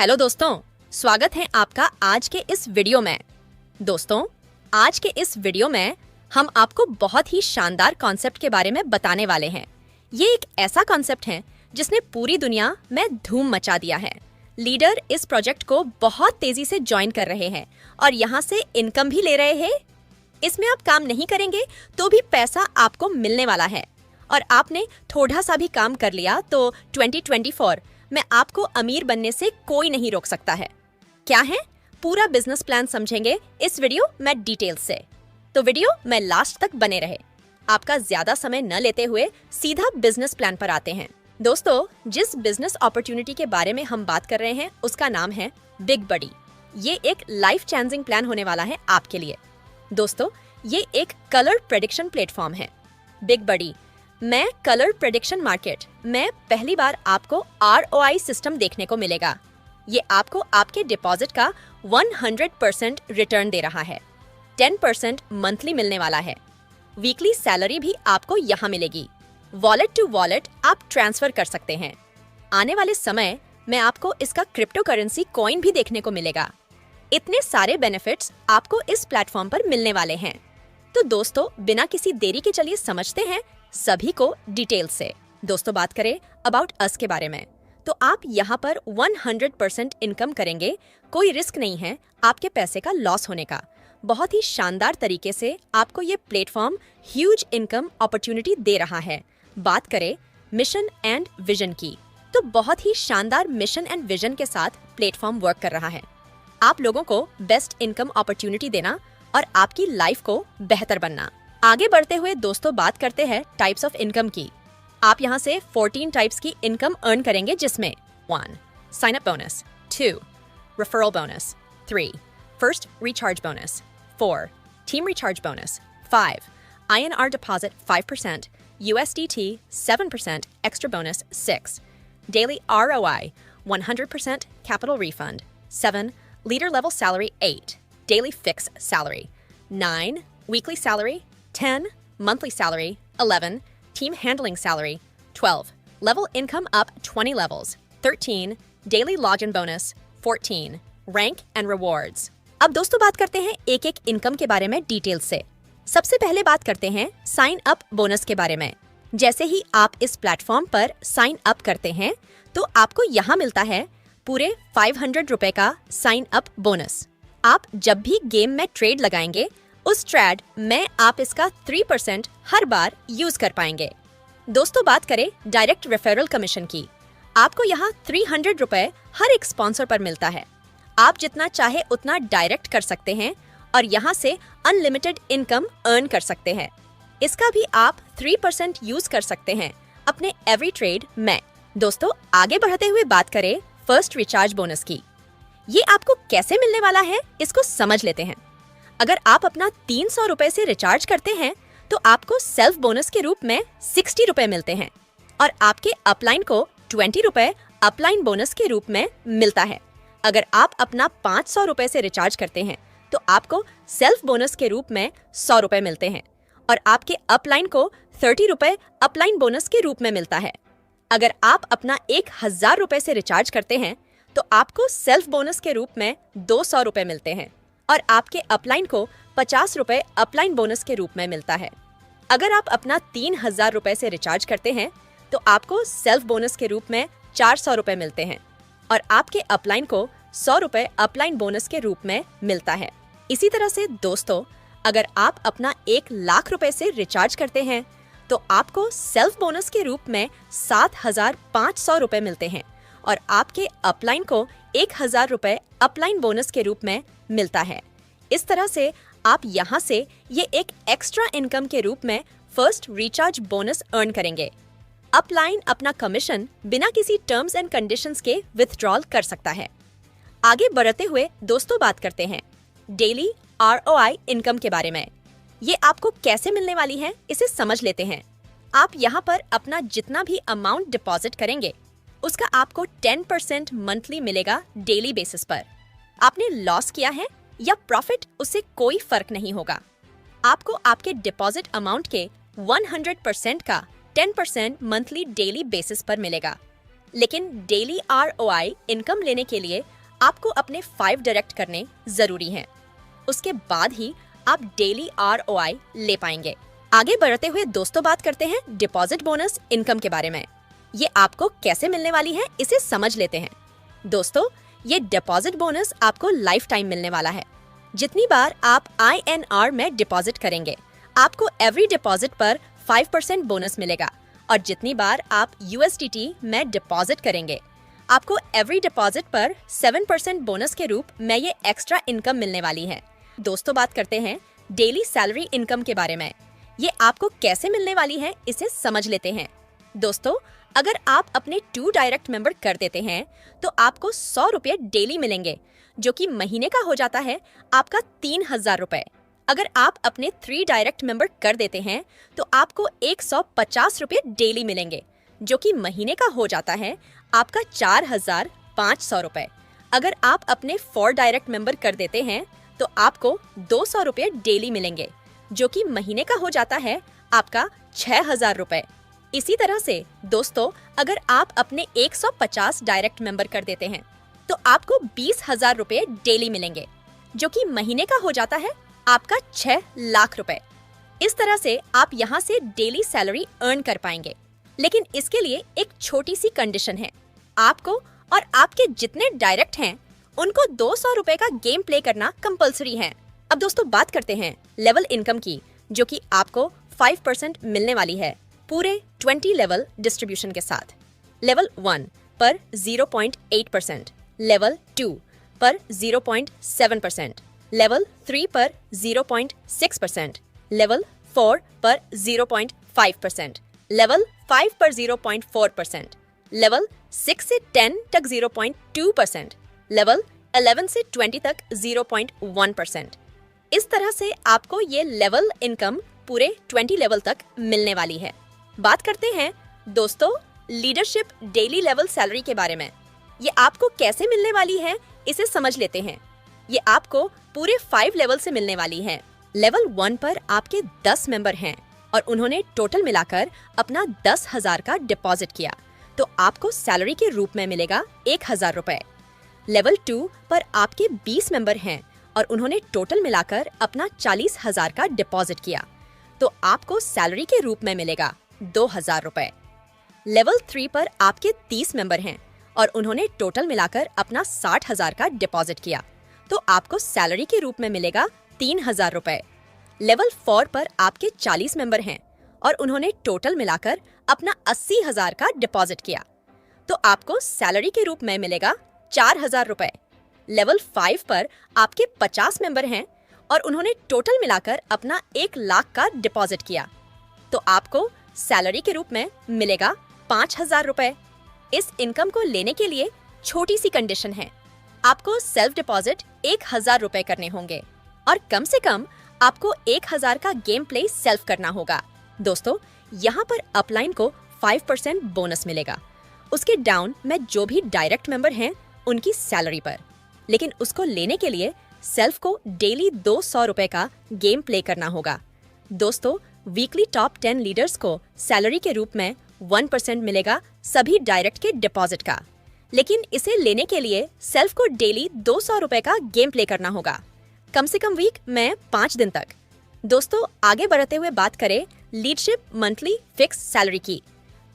Hello दोस्तों, स्वागत है आपका आज के इस वीडियो में। दोस्तों, आज के इस वीडियो में हम आपको बहुत ही शानदार कॉन्सेप्ट के बारे में बताने वाले हैं। ये एक ऐसा कॉन्सेप्ट है जिसने पूरी दुनिया में धूम मचा दिया है। लीडर इस प्रोजेक्ट को बहुत तेजी से ज्वाइन कर रहे हैं और यहाँ से इनकम भी ले रहे हैं। इसमें आप काम नहीं करेंगे तो भी पैसा आपको मिलने वाला है और आपने थोड़ा सा भी काम कर लिया तो 2024 में आपको अमीर बनने से कोई नहीं रोक सकता है। क्या है? पूरा बिजनेस प्लान समझेंगे इस वीडियो में डिटेल से, तो वीडियो में लास्ट तक बने रहे। आपका ज्यादा समय न लेते हुए सीधा बिजनेस प्लान पर आते हैं। दोस्तों, जिस बिजनेस अपॉर्चुनिटी के बारे में हम बात कर रहे हैं उसका नाम है बिग बडी। ये एक लाइफ चेंजिंग प्लान होने वाला है आपके लिए। दोस्तों, ये एक कलर प्रेडिक्शन प्लेटफॉर्म है। बिग बडी में कलर प्रेडिक्शन मार्केट में पहली बार आपको ROI सिस्टम देखने को मिलेगा। ये आपको आपके डिपॉजिट का 100% रिटर्न दे रहा है। 10% मंथली मिलने वाला है। वीकली सैलरी भी आपको यहाँ मिलेगी। वॉलेट टू वॉलेट आप ट्रांसफर कर सकते हैं। आने वाले समय में आपको इसका क्रिप्टो करेंसी कॉइन भी देखने को मिलेगा। इतने सारे बेनिफिट्स आपको इस प्लेटफॉर्म पर मिलने वाले हैं। तो दोस्तों, बिना किसी देरी के चलिए समझते हैं सभी को डिटेल से। दोस्तों, बात करें अबाउट अस के बारे में, तो आप यहाँ पर 100% इनकम करेंगे। कोई रिस्क नहीं है आपके पैसे का लॉस होने का। बहुत ही शानदार तरीके से आपको ये प्लेटफॉर्म ह्यूज इनकम अपॉर्चुनिटी दे रहा है। बात करें मिशन एंड विजन की, तो बहुत ही शानदार मिशन एंड विजन के साथ प्लेटफॉर्म वर्क कर रहा है। आप लोगों को बेस्ट इनकम अपॉर्चुनिटी देना और आपकी लाइफ को बेहतर बनना। आगे बढ़ते हुए दोस्तों, बात करते हैं टाइप्स ऑफ इनकम की। आप यहाँ से 14 टाइप्स की इनकम अर्न करेंगे, जिसमें 1. Sign up bonus, 2. Referral bonus, 3. First recharge bonus, 4. Team recharge bonus, 5. INR deposit 5%, USDT 7%, extra bonus 6. Daily ROI 100% capital refund, 7. Leader level salary 8. Daily fixed salary 9. Weekly salary 10. Monthly salary 11. Team handling salary 12. Level income up 20 levels 13. Daily login bonus 14. Rank and rewards. अब दोस्तों, बात करते हैं एक एक income के बारे में डिटेल से। सबसे पहले बात करते हैं साइन अप बोनस के बारे में। जैसे ही आप इस प्लेटफॉर्म पर साइन अप करते हैं तो आपको यहाँ मिलता है पूरे 500 रुपए का साइन अप बोनस। आप जब भी गेम में ट्रेड लगाएंगे उस ट्रेड में आप इसका 3% हर बार यूज कर पाएंगे। दोस्तों, बात करें डायरेक्ट रेफरल कमीशन की, आपको यहाँ 300 रुपए हर एक स्पॉन्सर पर मिलता है। आप जितना चाहे उतना डायरेक्ट कर सकते हैं और यहाँ से अनलिमिटेड इनकम अर्न कर सकते हैं। इसका भी आप 3% यूज कर सकते हैं अपने एवरी ट्रेड में। दोस्तों, आगे बढ़ते हुए बात करें फर्स्ट रिचार्ज बोनस की। ये आपको कैसे मिलने वाला है, इसको समझ लेते हैं। अगर आप अपना 300 रुपए से रिचार्ज करते हैं तो आपको सेल्फ बोनस के रूप में 60 रुपए मिलते हैं और आपके अपलाइन को 20 रुपए अपलाइन बोनस के रूप में मिलता है। अगर आप अपना 500 रुपए से रिचार्ज करते हैं तो आपको सेल्फ बोनस के रूप में 100 रुपए मिलते हैं और आपके अपलाइन को 30 रुपए अपलाइन बोनस के रूप में मिलता है। अगर आप अपना 1000 रुपए से रिचार्ज करते हैं तो आपको सेल्फ बोनस के रूप में 200 रुपए मिलते हैं और आपके अपलाइन को 50 रुपए अपलाइन बोनस के रूप में मिलता है। अगर आप अपना 3000 रुपए से रिचार्ज करते हैं तो आपको सेल्फ बोनस के रूप में 400 रुपए मिलते हैं और आपके अपलाइन को 100 रुपए अपलाइन बोनस के रूप में मिलता है। इसी तरह से दोस्तों, अगर आप अपना 1,00,000 रुपए से रिचार्ज करते हैं तो आपको सेल्फ बोनस के रूप में 7,500 रुपए मिलते हैं और आपके अपलाइन को 1,000 रुपए अपलाइन बोनस के रूप में मिलता है। इस तरह से आप यहाँ से ये एक एक्स्ट्रा इनकम के रूप में फर्स्ट रिचार्ज बोनस अर्न करेंगे। अपलाइन अपना कमीशन बिना किसी टर्म्स एंड कंडीशंस के विथड्रॉल कर सकता है। आगे बढ़ते हुए दोस्तों, बात करते हैं डेली ROI इनकम के बारे में। ये आपको कैसे मिलने वाली है, इसे समझ लेते हैं। आप यहाँ पर अपना जितना भी अमाउंट डिपॉजिट करेंगे उसका आपको 10% मंथली मिलेगा डेली बेसिस पर। आपने लॉस किया है या प्रॉफिट, उससे कोई फर्क नहीं होगा। आपको आपके डिपॉजिट अमाउंट के 100% का 10% मंथली डेली बेसिस पर मिलेगा। लेकिन डेली ROI इनकम लेने के लिए आपको अपने 5 डायरेक्ट करने जरूरी हैं। उसके बाद ही आप डेली ROI ले पाएंगे। आगे बढ़ते हुए दोस्तों बात करते हैं डिपॉजिट बोनस इनकम के बारे में। ये आपको कैसे मिलने वाली है इसे समझ लेते हैं। दोस्तों, ये डिपॉजिट बोनस आपको लाइफ टाइम मिलने वाला है। जितनी बार आप INR में डिपॉजिट करेंगे, आपको एवरी डिपॉजिट पर 5% बोनस मिलेगा और जितनी बार आप USDT में डिपॉजिट करेंगे, आपको एवरी डिपॉजिट पर 7% बोनस के रूप में ये एक्स्ट्रा इनकम मिलने वाली है। दोस्तों, बात करते हैं डेली सैलरी इनकम के बारे में। ये आपको कैसे मिलने वाली है इसे समझ लेते हैं। दोस्तों, अगर आप अपने 2 डायरेक्ट मेंबर कर देते हैं तो आपको 100 रुपये डेली मिलेंगे, जो कि महीने का हो जाता है आपका 3000 रुपये। अगर आप अपने 3 डायरेक्ट मेंबर कर देते हैं तो आपको 150 रुपये डेली मिलेंगे, जो कि महीने का हो जाता है आपका 4500 रुपये। अगर आप अपने 4 डायरेक्ट मेंबर कर देते हैं तो आपको 200 रुपये डेली मिलेंगे, जो कि महीने का हो जाता है आपका 6000 रुपये। इसी तरह से दोस्तों, अगर आप अपने 150 डायरेक्ट मेंबर कर देते हैं तो आपको 20,000 रुपये डेली मिलेंगे, जो कि महीने का हो जाता है आपका 6 लाख रुपए। इस तरह से आप यहाँ से डेली सैलरी अर्न कर पाएंगे। लेकिन इसके लिए एक छोटी सी कंडीशन है। आपको और आपके जितने डायरेक्ट हैं उनको 200 रुपए का गेम प्ले करना कंपलसरी है। अब दोस्तों, बात करते हैं लेवल इनकम की, जो कि आपको 5% मिलने वाली है पूरे 20 लेवल डिस्ट्रीब्यूशन के साथ। लेवल 1 पर 0.8%, लेवल 2 पर 0.7%, लेवल 3 पर 0.6%, लेवल 4 पर 0.5%, लेवल 5 पर 0.4%, लेवल 6 से 10 तक 0.2%, लेवल 11 से 20 तक 0.1%। इस तरह से आपको ये लेवल इनकम पूरे 20 लेवल तक मिलने वाली है। बात करते हैं दोस्तों लीडरशिप डेली लेवल सैलरी के बारे में। ये आपको कैसे मिलने वाली है इसे समझ लेते हैं। ये आपको पूरे 5 लेवल से मिलने वाली है। लेवल 1 पर आपके 10 मेंबर हैं और उन्होंने टोटल मिलाकर अपना 10,000 का डिपॉजिट किया, तो आपको सैलरी के रूप में मिलेगा 1,000 रुपए। लेवल 2 पर आपके 20 मेंबर हैं और उन्होंने टोटल मिलाकर अपना 40,000 का डिपॉजिट किया, तो आपको सैलरी के रूप में मिलेगा 2,000 रुपए। लेवल 3 पर आपके 30 मेंबर हैं और उन्होंने टोटल मिलाकर अपना 60,000 का डिपॉजिट किया, तो आपको सैलरी के रूप में मिलेगा 3,000 रुपए। लेवल 4 पर आपके 40 मेंबर हैं और उन्होंने टोटल मिलाकर अपना 80,000 का डिपॉजिट किया, तो आपको सैलरी के रूप में मिलेगा 4,000 रुपए। लेवल 5 पर आपके 50 मेंबर हैं और उन्होंने टोटल मिलाकर अपना 1 लाख का डिपॉजिट किया, तो आपको सैलरी के रूप में मिलेगा 5,000 रुपए। इस इनकम को लेने के लिए छोटी सी कंडीशन है। आपको सेल्फ डिपॉजिट 1,000 रुपए करने होंगे और कम से कम आपको 1,000 का गेम प्ले सेल्फ करना होगा। दोस्तों, यहाँ पर अपलाइन को 5% बोनस मिलेगा, उसके डाउन में जो भी डायरेक्ट मेंबर हैं उनकी सैलरी पर। लेकिन उसको लेने के लिए सेल्फ को डेली 200 रुपए का गेम प्ले करना होगा। दोस्तों, वीकली टॉप 10 लीडर्स को सैलरी के रूप में 1% मिलेगा सभी डायरेक्ट के डिपॉजिट का। लेकिन इसे लेने के लिए सेल्फ को डेली 200 रुपए का गेम प्ले करना होगा, कम से कम वीक में 5 दिन तक। दोस्तों, आगे बढ़ते हुए बात करें लीडरशिप मंथली फिक्स सैलरी की,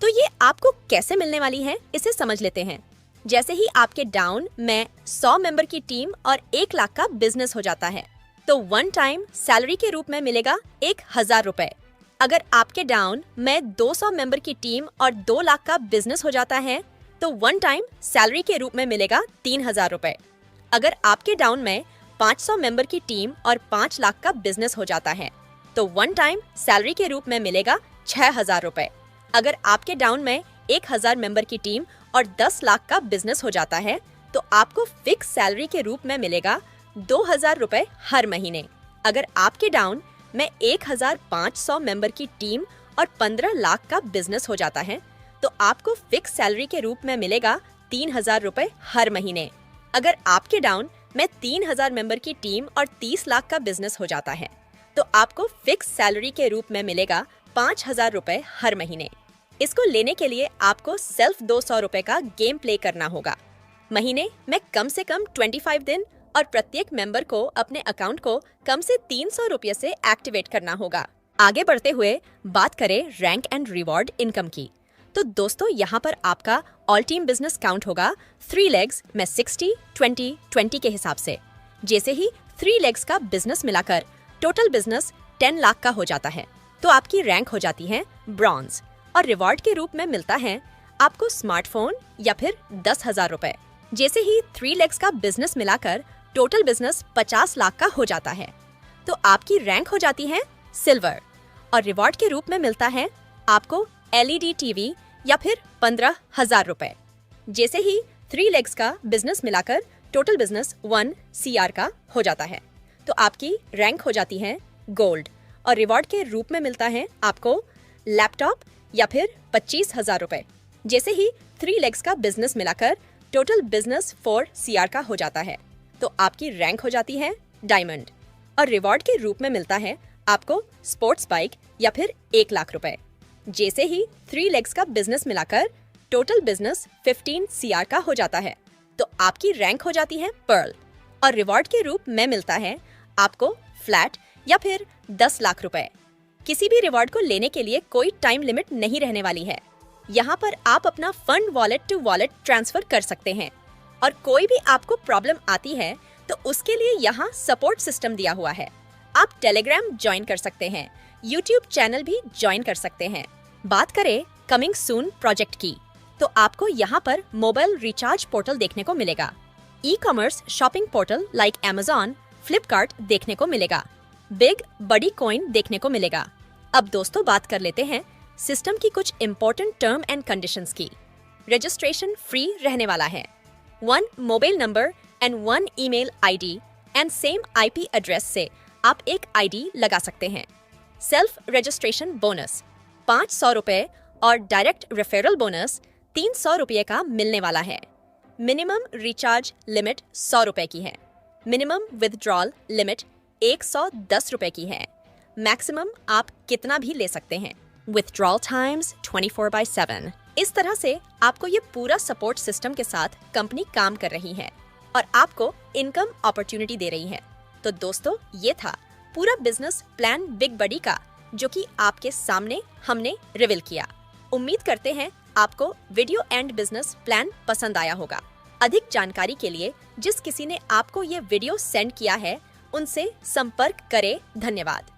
तो ये आपको कैसे मिलने वाली है इसे समझ लेते हैं। जैसे ही आपके डाउन में 100 मेंबर की टीम और 1 लाख का बिजनेस हो जाता है, तो 1 टाइम सैलरी के रूप में मिलेगा 1,000 रुपए। अगर आपके डाउन में 200 मेंबर की टीम और 2 लाख का बिजनेस हो जाता है, तो 1 टाइम सैलरी के रूप में मिलेगा 3,000 रुपए। अगर आपके डाउन में 500 मेंबर की टीम और 5 लाख का बिजनेस हो जाता है, तो 1 टाइम सैलरी के रूप में मिलेगा 6,000 रुपए। अगर आपके डाउन में 1,000 मेंबर की टीम और 10 लाख का बिजनेस हो जाता है, तो आपको फिक्स सैलरी के रूप में मिलेगा 2,000 रुपए हर महीने। अगर आपके डाउन में 1,500 मेंबर की टीम और 15 लाख का बिजनेस हो जाता है, तो आपको फिक्स सैलरी के रूप में मिलेगा 3,000 रुपए हर महीने। अगर आपके डाउन में 3,000 मेंबर की टीम और 30 लाख का बिजनेस हो जाता है, तो आपको फिक्स सैलरी के रूप में मिलेगा 5,000 रुपए हर महीने। इसको लेने के लिए आपको सेल्फ 200 रुपए का गेम प्ले करना होगा। महीने में कम से कम 25 दिन और प्रत्येक मेंबर को अपने अकाउंट को कम से 300 रुपये से एक्टिवेट करना होगा। आगे बढ़ते हुए बात करें रैंक एंड रिवॉर्ड इनकम की, तो दोस्तों यहाँ पर आपका ऑल टीम बिजनेस काउंट होगा 3 लेग्स में 60, 20, 20 के हिसाब से। जैसे ही 3 लेग्स का बिजनेस मिलाकर टोटल बिजनेस 10 लाख का हो जाता है तो आपकी रैंक हो जाती है ब्रॉन्ज और रिवॉर्ड के रूप में मिलता है आपको स्मार्टफोन या फिर 10,000 रुपए। जैसे ही 3 लेग्स का बिजनेस मिलाकर टोटल बिजनेस 50 लाख का हो जाता है तो आपकी रैंक हो जाती है सिल्वर और रिवॉर्ड के रूप में मिलता है आपको LED टीवी या फिर 15,000 रुपए। जैसे ही 3 लेग्स का बिजनेस मिलाकर टोटल बिजनेस 1 CR का हो जाता है तो आपकी रैंक हो जाती है गोल्ड और रिवॉर्ड के रूप में मिलता है आपको लैपटॉप या फिर 25,000 रुपए। जैसे ही 3 लेग्स का बिजनेस मिलाकर टोटल बिजनेस 4 CR का हो जाता है तो आपकी रैंक हो जाती है डायमंड और रिवॉर्ड के रूप में मिलता है आपको स्पोर्ट्स बाइक या फिर 1 लाख रुपए। जैसे ही 3 लेग्स का बिजनेस मिलाकर टोटल बिजनेस 15 CR का हो जाता है तो आपकी रैंक हो जाती है पर्ल और रिवॉर्ड के रूप में मिलता है आपको फ्लैट या फिर 10 लाख रुपए। किसी भी रिवॉर्ड को लेने के लिए कोई टाइम लिमिट नहीं रहने वाली है। यहाँ पर आप अपना fund wallet to wallet transfer कर सकते हैं और कोई भी आपको प्रॉब्लम आती है तो उसके लिए यहाँ सपोर्ट सिस्टम दिया हुआ है। आप टेलीग्राम ज्वाइन कर सकते हैं, यूट्यूब चैनल भी ज्वाइन कर सकते हैं। बात करें कमिंग सून प्रोजेक्ट की, तो आपको यहाँ पर मोबाइल रिचार्ज पोर्टल देखने को मिलेगा, ecommerce shopping portal like Amazon, Flipkart देखने को मिलेगा, बिग बड़ी कॉइन देखने को मिलेगा। अब दोस्तों बात कर लेते हैं सिस्टम की कुछ इंपॉर्टेंट टर्म एंड कंडीशंस की। रजिस्ट्रेशन फ्री रहने वाला है। 1 mobile number and 1 email ID and same IP address से आप एक ID लगा सकते हैं। सेल्फ रजिस्ट्रेशन बोनस 500 रुपए और डायरेक्ट रेफरल बोनस 300 रुपये का मिलने वाला है। मिनिमम रिचार्ज लिमिट 100 रुपए की है। मिनिमम विथड्रॉल लिमिट 110 रुपए की है। मैक्सिमम आप कितना भी ले सकते हैं। Withdrawal times 24/7। इस तरह से आपको ये पूरा सपोर्ट सिस्टम के साथ कंपनी काम कर रही है और आपको इनकम अपॉर्चुनिटी दे रही है। तो दोस्तों ये था पूरा बिजनेस प्लान बिग बडी का, जो कि आपके सामने हमने रिवील किया। उम्मीद करते हैं आपको वीडियो एंड बिजनेस प्लान पसंद आया होगा। अधिक जानकारी के लिए जिस किसी ने आपको ये वीडियो सेंड किया है उनसे संपर्क करें। धन्यवाद।